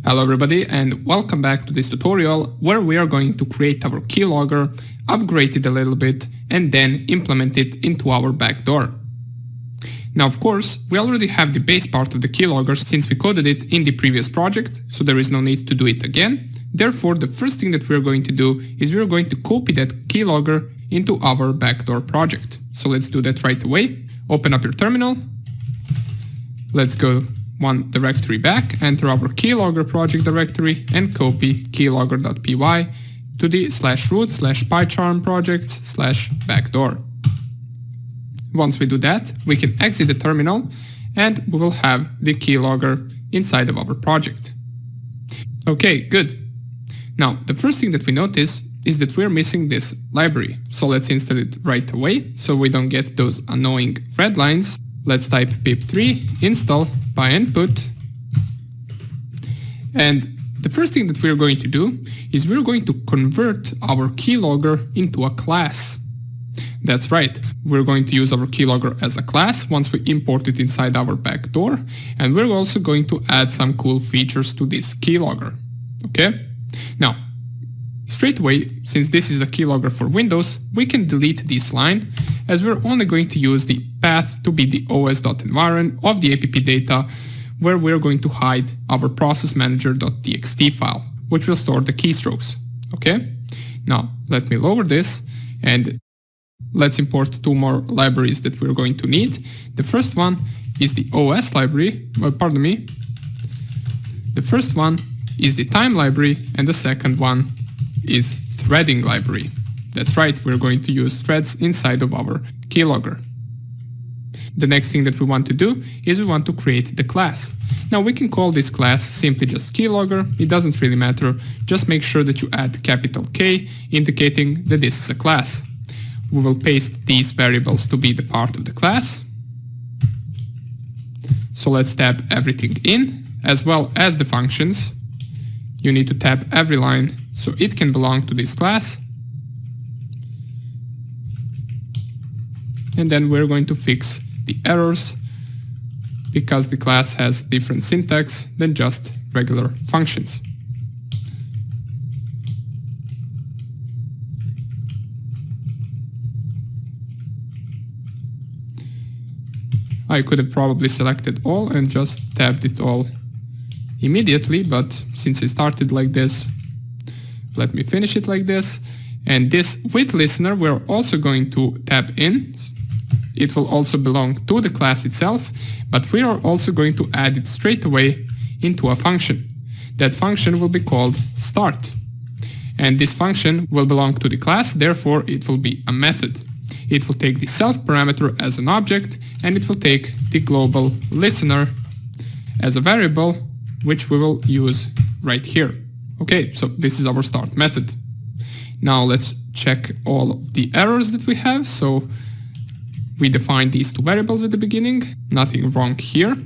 Hello everybody and welcome back to this tutorial where we are going to create our keylogger, upgrade it a little bit and then implement it into our backdoor. Now of course we already have the base part of the keylogger since we coded it in the previous project, so there is no need to do it again. Therefore the first thing that we are going to do is we are going to copy that keylogger into our backdoor project. So let's do that right away. Open up your terminal. Let's go one directory back, enter our keylogger project directory and copy keylogger.py to the /root/pycharm projects/backdoor. Once we do that, we can exit the terminal and we will have the keylogger inside of our project. Okay, good. Now, the first thing that we notice is that we're missing this library. So let's install it right away so we don't get those annoying red lines. Let's type pip3 install by input, and the first thing that we're going to do is we're going to convert our keylogger into a class. That's right, we're going to use our keylogger as a class once we import it inside our backdoor, and we're also going to add some cool features to this keylogger. Okay, now straight away, since this is a keylogger for Windows, we can delete this line as we're only going to use the path to be the os.environ of the app data where we're going to hide our process manager.txt file, which will store the keystrokes. Okay, now let me lower this and let's import two more libraries that we're going to need. The first one is the OS library, The first one is the time library and the second one is threading library. That's right, we're going to use threads inside of our keylogger. The next thing that we want to do is we want to create the class. Now we can call this class simply just keylogger, it doesn't really matter, just make sure that you add capital K indicating that this is a class. We will paste these variables to be the part of the class. So let's tab everything in, as well as the functions. You need to tab every line so it can belong to this class. And then we're going to fix the errors because the class has different syntax than just regular functions. I could have probably selected all and just tabbed it all immediately, but since I started like this, let me finish it like this. And this with listener we're also going to tab in. It will also belong to the class itself, but we are also going to add it straight away into a function. That function will be called start. And this function will belong to the class, therefore it will be a method. It will take the self parameter as an object and it will take the global listener as a variable, which we will use right here. Okay, so this is our start method. Now let's check all of the errors that we have. So we defined these two variables at the beginning, nothing wrong here.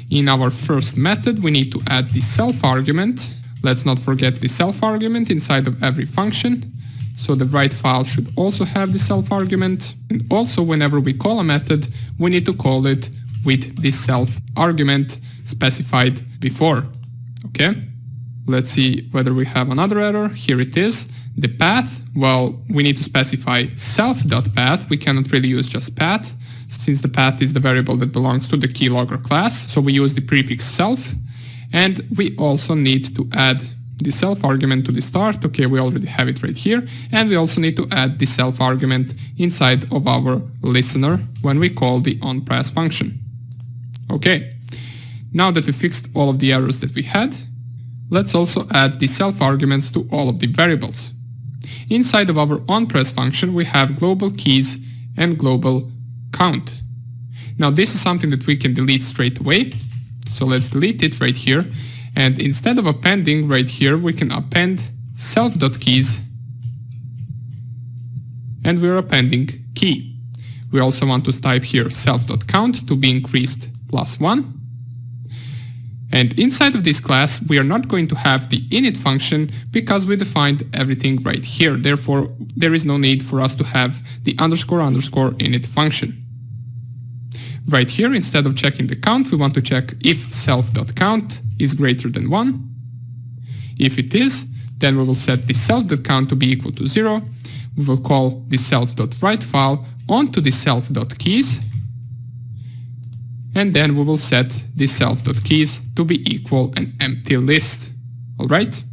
In our first method, we need to add the self argument. Let's not forget the self argument inside of every function. So the write file should also have the self argument. And also whenever we call a method, we need to call it with the self argument specified before. Okay, let's see whether we have another error. Here it is. The path, well, we need to specify self.path. We cannot really use just path, since the path is the variable that belongs to the keylogger class. So we use the prefix self, and we also need to add the self argument to the start. Okay, we already have it right here. And we also need to add the self argument inside of our listener when we call the onPress function. Okay, now that we fixed all of the errors that we had, let's also add the self arguments to all of the variables. Inside of our onPress function, we have global keys and global count. Now this is something that we can delete straight away. So let's delete it right here. And instead of appending right here, we can append self.keys and we're appending key. We also want to type here self.count to be increased +1. And inside of this class, we are not going to have the init function because we defined everything right here. Therefore, there is no need for us to have the __ init function. Right here, instead of checking the count, we want to check if self.count is greater than 1. If it is, then we will set the self.count to be equal to 0. We will call the self.write file onto the self.keys, and then we will set the self.keys to be equal an empty list. Alright?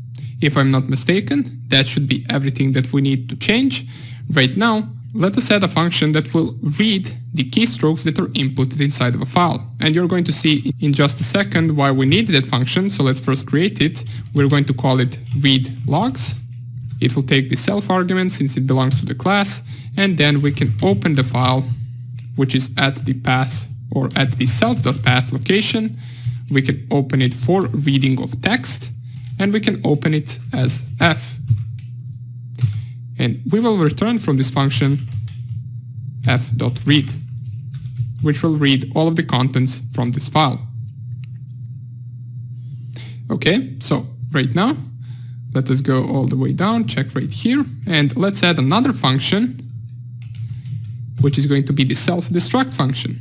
If I'm not mistaken, that should be everything that we need to change. Right now, let us add a function that will read the keystrokes that are inputted inside of a file. And you're going to see in just a second why we need that function, so let's first create it. We're going to call it read logs. It will take the self argument since it belongs to the class, and then we can open the file, which is at the path or at the self.path location. We can open it for reading of text, and we can open it as f. And we will return from this function f.read, which will read all of the contents from this file. Okay, so right now, let us go all the way down, check right here, and let's add another function, which is going to be the self-destruct function.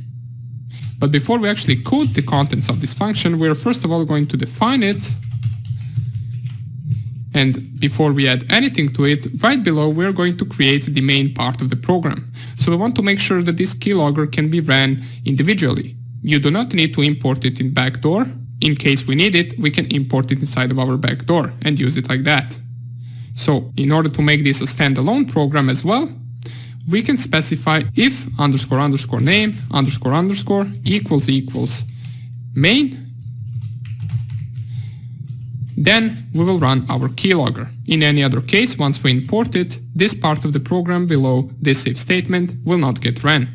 But before we actually code the contents of this function, we're first of all going to define it. And before we add anything to it, right below we're going to create the main part of the program. So we want to make sure that this keylogger can be ran individually. You do not need to import it in Backdoor. In case we need it, we can import it inside of our Backdoor and use it like that. So in order to make this a standalone program as well, we can specify if __name__ equals main. Then we will run our keylogger. In any other case, once we import it, this part of the program below this if statement will not get ran.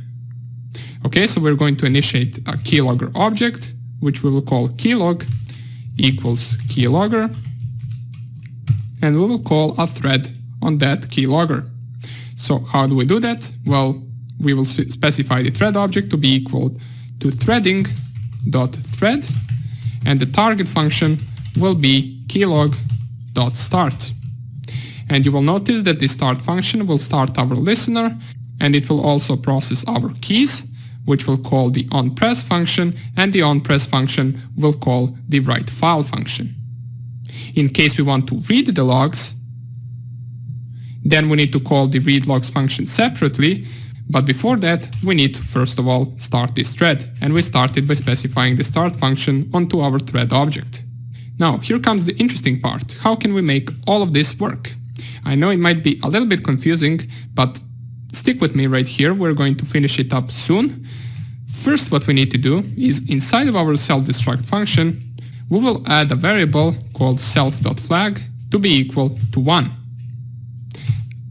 Okay, so we're going to initiate a keylogger object, which we will call keylog equals keylogger, and we will call a thread on that keylogger. So how do we do that? Well, we will specify the thread object to be equal to threading.thread, and the target function will be keylog.start. And you will notice that the start function will start our listener, and it will also process our keys, which will call the onPress function, and the onPress function will call the write file function. In case we want to read the logs, then we need to call the read logs function separately, but before that we need to first of all start this thread, and we start it by specifying the start function onto our thread object. Now, here comes the interesting part. How can we make all of this work? I know it might be a little bit confusing, but stick with me right here. We're going to finish it up soon. First, what we need to do is inside of our self-destruct function, we will add a variable called self.flag to be equal to 1.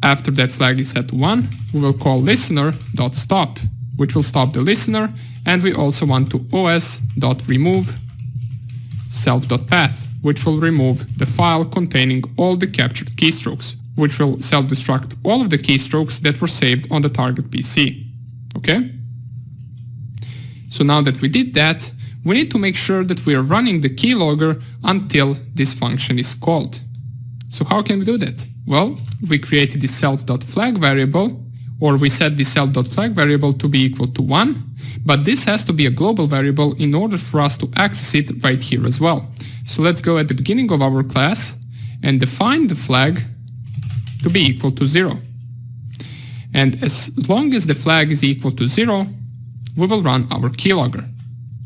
After that flag is set to 1, we will call listener.stop, which will stop the listener, and we also want to os.remove self.path, which will remove the file containing all the captured keystrokes, which will self-destruct all of the keystrokes that were saved on the target PC. Okay? So now that we did that, we need to make sure that we are running the keylogger until this function is called. So how can we do that? Well, we created the self.flag variable, or we set the self.flag variable to be equal to 1, but this has to be a global variable in order for us to access it right here as well. So let's go at the beginning of our class and define the flag to be equal to 0. And as long as the flag is equal to 0, we will run our keylogger.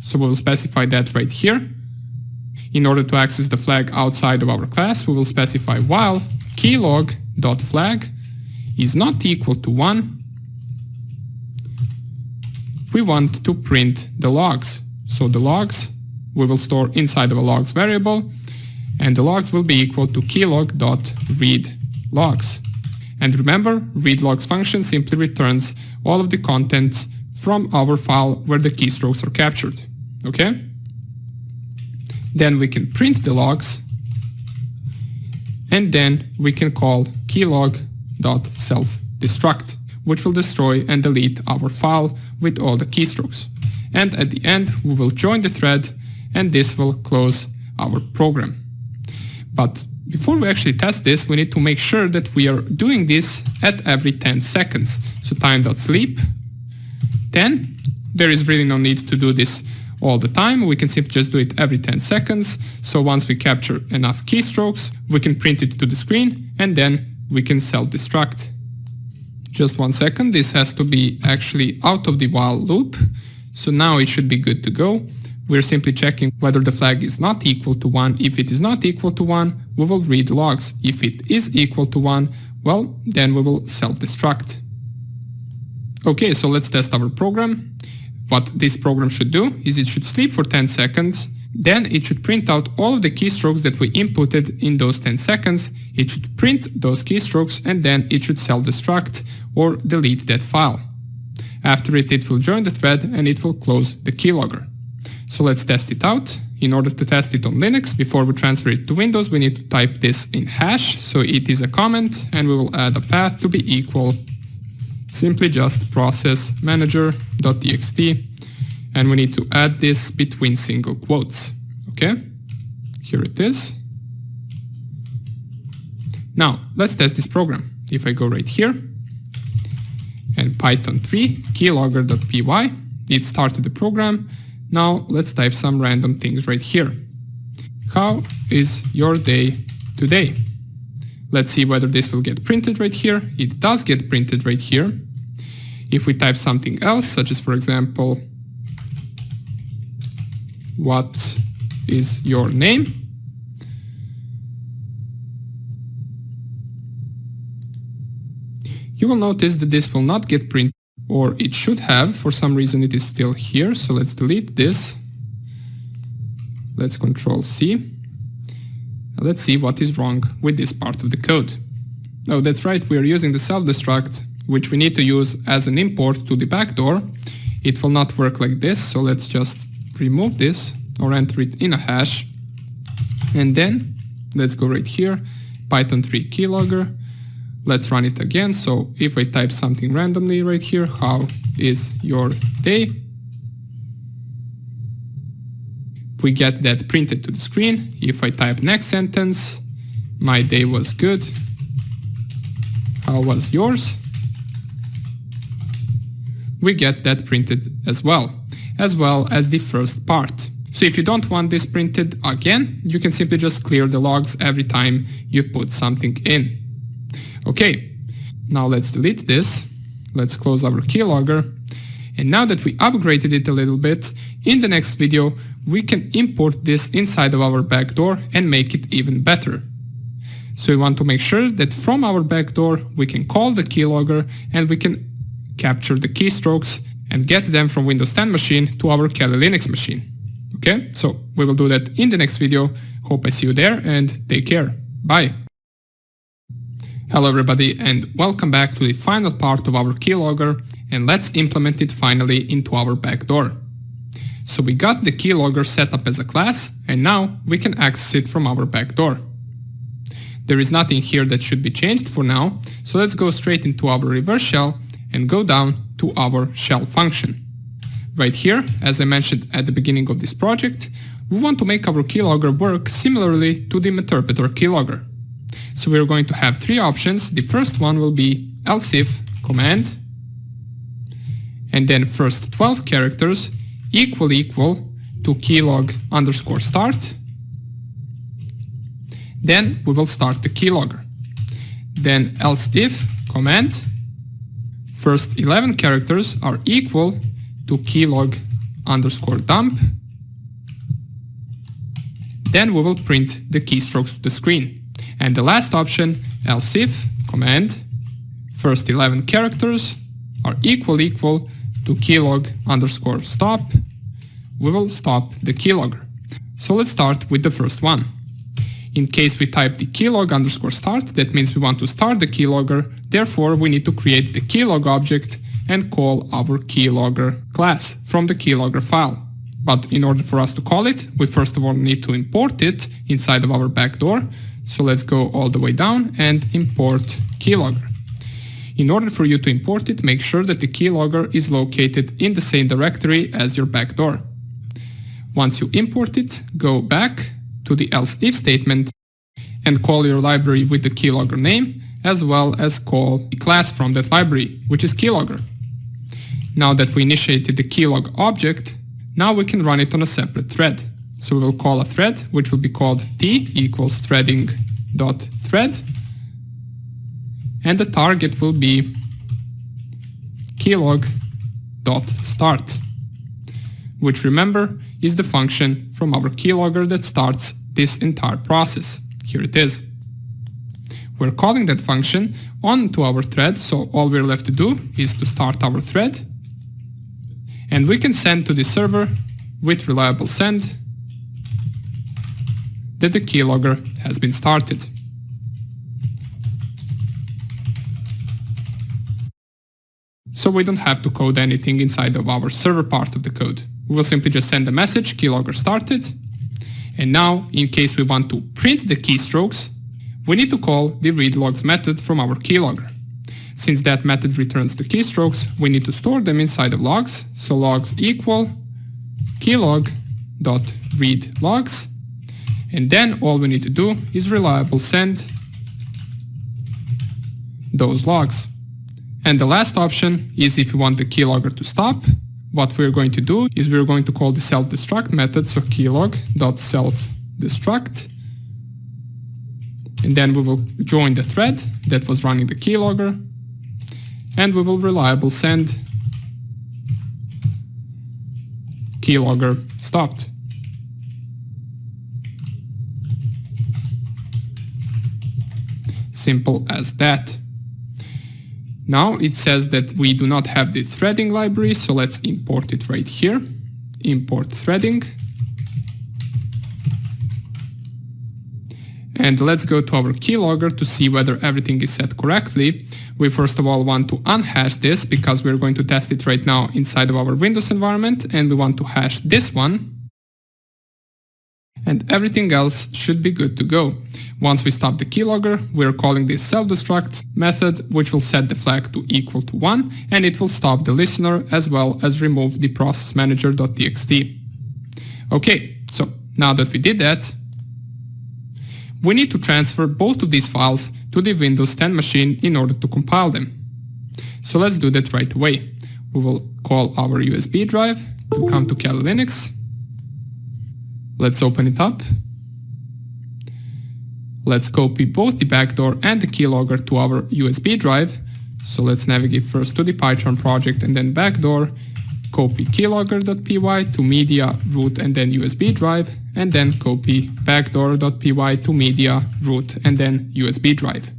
So we will specify that right here. In order to access the flag outside of our class, we will specify while keylog.flag is not equal to 1, we want to print the logs. So the logs we will store inside of a logs variable, and the logs will be equal to keylog.readLogs. And remember, readLogs function simply returns all of the contents from our file where the keystrokes are captured. Okay? Then we can print the logs, and then we can call keylog.self-destruct, which will destroy and delete our file with all the keystrokes. And at the end, we will join the thread, and this will close our program. But before we actually test this, we need to make sure that we are doing this at every 10 seconds. So time.sleep 10. There is really no need to do this all the time. We can simply just do it every 10 seconds. So once we capture enough keystrokes, we can print it to the screen and then we can self-destruct. Just 1 second, this has to be actually out of the while loop. So now it should be good to go. We're simply checking whether the flag is not equal to 1. If it is not equal to 1, we will read logs. If it is equal to 1, well, then we will self-destruct. Okay, so let's test our program. What this program should do is it should sleep for 10 seconds. Then it should print out all of the keystrokes that we inputted in those 10 seconds. It should print those keystrokes and then it should self-destruct or delete that file. After it will join the thread and it will close the keylogger. So let's test it out. In order to test it on Linux, before we transfer it to Windows, we need to type this in hash. So it is a comment and we will add a path to be equal. Simply just process manager.txt. And we need to add this between single quotes. Okay, here it is. Now let's test this program. If I go right here and Python 3 keylogger.py, it started the program. Now let's type some random things right here. How is your day today? Let's see whether this will get printed right here. It does get printed right here. If we type something else, such as for example, what is your name? You will notice that this will not get printed, or it should have. For some reason it is still here, so let's delete this. Let's Control C. Let's see what is wrong with this part of the code. Oh, that's right, we are using the self-destruct, which we need to use as an import to the backdoor. It will not work like this, so let's just remove this or enter it in a hash. And then let's go right here, Python 3 keylogger. Let's run it again. So if I type something randomly right here, how is your day? We get that printed to the screen. If I type next sentence, my day was good. How was yours? We get that printed as well as the first part. So if you don't want this printed again, you can simply just clear the logs every time you put something in. Okay, now let's delete this. Let's close our keylogger. And now that we upgraded it a little bit, in the next video, we can import this inside of our backdoor and make it even better. So we want to make sure that from our backdoor, we can call the keylogger and we can capture the keystrokes and get them from Windows 10 machine to our Kali Linux machine. Okay, so we will do that in the next video. Hope I see you there and take care. Bye. Hello everybody and welcome back to the final part of our keylogger, and let's implement it finally into our backdoor. So we got the keylogger set up as a class and now we can access it from our backdoor. There is nothing here that should be changed for now, so let's go straight into our reverse shell and go down to our shell function. Right here, as I mentioned at the beginning of this project, we want to make our keylogger work similarly to the Meterpreter keylogger. So we're going to have three options. The first one will be else if command and then first 12 characters equal to keylog_start. Then we will start the keylogger. Then else if command first 11 characters are equal to keylog_dump. Then we will print the keystrokes to the screen. And the last option, else if command first 11 characters are equal to keylog_stop. We will stop the keylogger. So let's start with the first one. In case we type the keylog_start, that means we want to start the keylogger. Therefore, we need to create the keylog object and call our keylogger class from the keylogger file. But in order for us to call it, we first of all need to import it inside of our backdoor. So let's go all the way down and import keylogger. In order for you to import it, make sure that the keylogger is located in the same directory as your backdoor. Once you import it, go back to the else if statement and call your library with the keylogger name, as well as call the class from that library, which is keylogger. Now that we initiated the keylog object, Now we can run it on a separate thread. So we will call a thread which will be called t equals threading.thread, and the target will be keylog.start, which, remember, is the function from our keylogger that starts this entire process. Here it is. We're calling that function onto our thread, so all we're left to do is to start our thread, and we can send to the server with reliable send that the keylogger has been started. So we don't have to code anything inside of our server part of the code. We will simply just send a message, keylogger started, and now in case we want to print the keystrokes, we need to call the readLogs method from our keylogger. Since that method returns the keystrokes, we need to store them inside of logs, so logs equal keylog.readLogs, and then all we need to do is reliable send those logs. And the last option is if you want the keylogger to stop, what we're going to do is we're going to call the self-destruct method, so keylog.self-destruct, and then we will join the thread that was running the keylogger, and we will reliable send keylogger stopped. Simple as that. Now it says that we do not have the threading library, so let's import it right here. Import threading. And let's go to our keylogger to see whether everything is set correctly. We first of all want to unhash this because we're going to test it right now inside of our Windows environment, and we want to hash this one. And everything else should be good to go. Once we stop the keylogger, we're calling this self-destruct method, which will set the flag to equal to 1, and it will stop the listener as well as remove the process manager.txt. Okay, so now that we did that, we need to transfer both of these files to the Windows 10 machine in order to compile them. So let's do that right away. We will call our USB drive to come to Kali Linux. Let's open it up. Let's copy both the backdoor and the keylogger to our USB drive. So let's navigate first to the PyCharm project and then backdoor, copy keylogger.py to media, root and then USB drive, and then copy backdoor.py to media, root and then USB drive.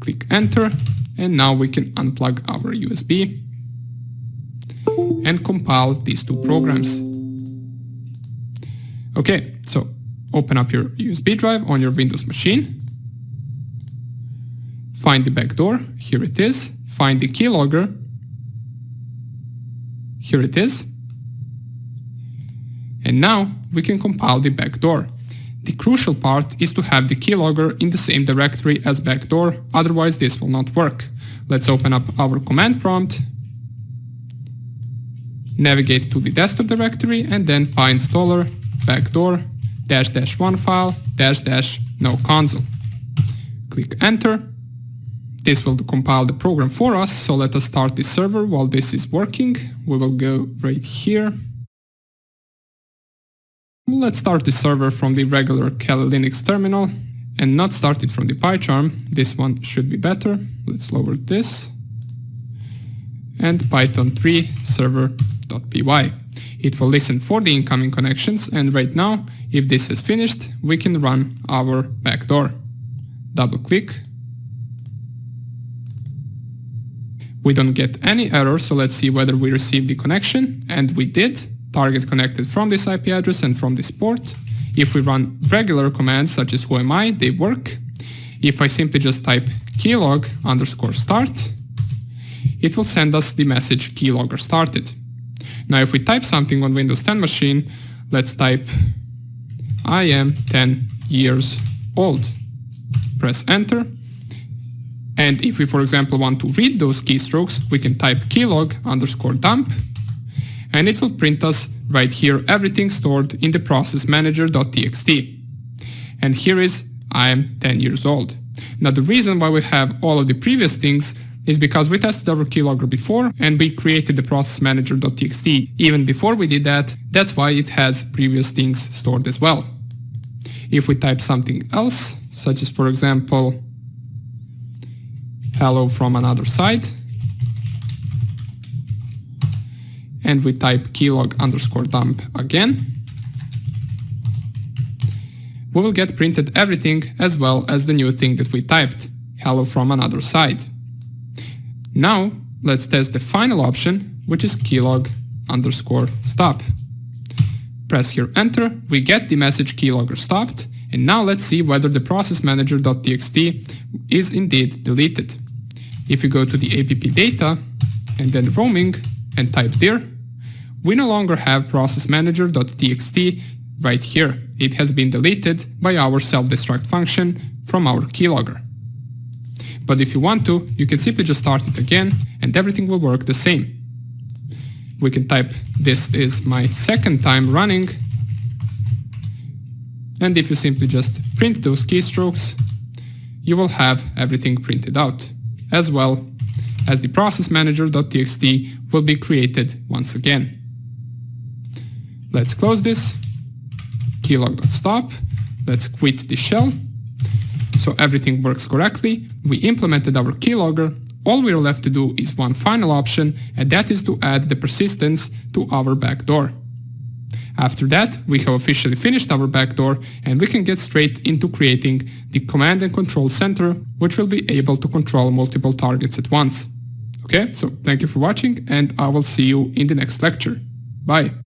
Click enter, and now we can unplug our USB and compile these two programs. Okay, so open up your USB drive on your Windows machine. Find the backdoor, here it is. Find the keylogger, here it is. And now we can compile the backdoor. The crucial part is to have the keylogger in the same directory as backdoor, otherwise this will not work. Let's open up our command prompt, navigate to the desktop directory, and then pyinstaller backdoor --1 file --no console. Click enter. This will compile the program for us, so let us start the server while this is working. We will go right here. Let's start the server from the regular Kali Linux terminal and not start it from the PyCharm. This one should be better. Let's lower this. And Python 3 server.py. It will listen for the incoming connections, and right now, if this is finished, we can run our backdoor. Double click. We don't get any error, so let's see whether we received the connection, and we did. Target connected from this IP address and from this port. If we run regular commands such as whoami, they work. If I simply just type keylog_start, it will send us the message keylogger started. Now if we type something on Windows 10 machine, let's type I am 10 years old. Press enter. And if we, for example, want to read those keystrokes, we can type keylog_dump, and it will print us right here everything stored in the process manager.txt. And here is I am 10 years old. Now the reason why we have all of the previous things is because we tested our keylogger before and we created the process manager.txt. Even before we did that, that's why it has previous things stored as well. If we type something else, such as for example, hello from another site, and we type keylog_dump again, we will get printed everything as well as the new thing that we typed, hello from another site. Now let's test the final option, which is keylog_stop. Press here enter, we get the message keylogger stopped, and now let's see whether the process manager.txt is indeed deleted. If you go to the app data and then roaming and type dir, we no longer have process manager.txt right here. It has been deleted by our self-destruct function from our keylogger. But if you want to, you can simply just start it again and everything will work the same. We can type this is my second time running, and if you simply just print those keystrokes, you will have everything printed out, as well as the process manager.txt will be created once again. Let's close this, keylog.stop, let's quit the shell, so everything works correctly. We implemented our keylogger. All we're left to do is one final option, and that is to add the persistence to our backdoor. After that, we have officially finished our backdoor and we can get straight into creating the command and control center, which will be able to control multiple targets at once. Okay, so thank you for watching and I will see you in the next lecture. Bye.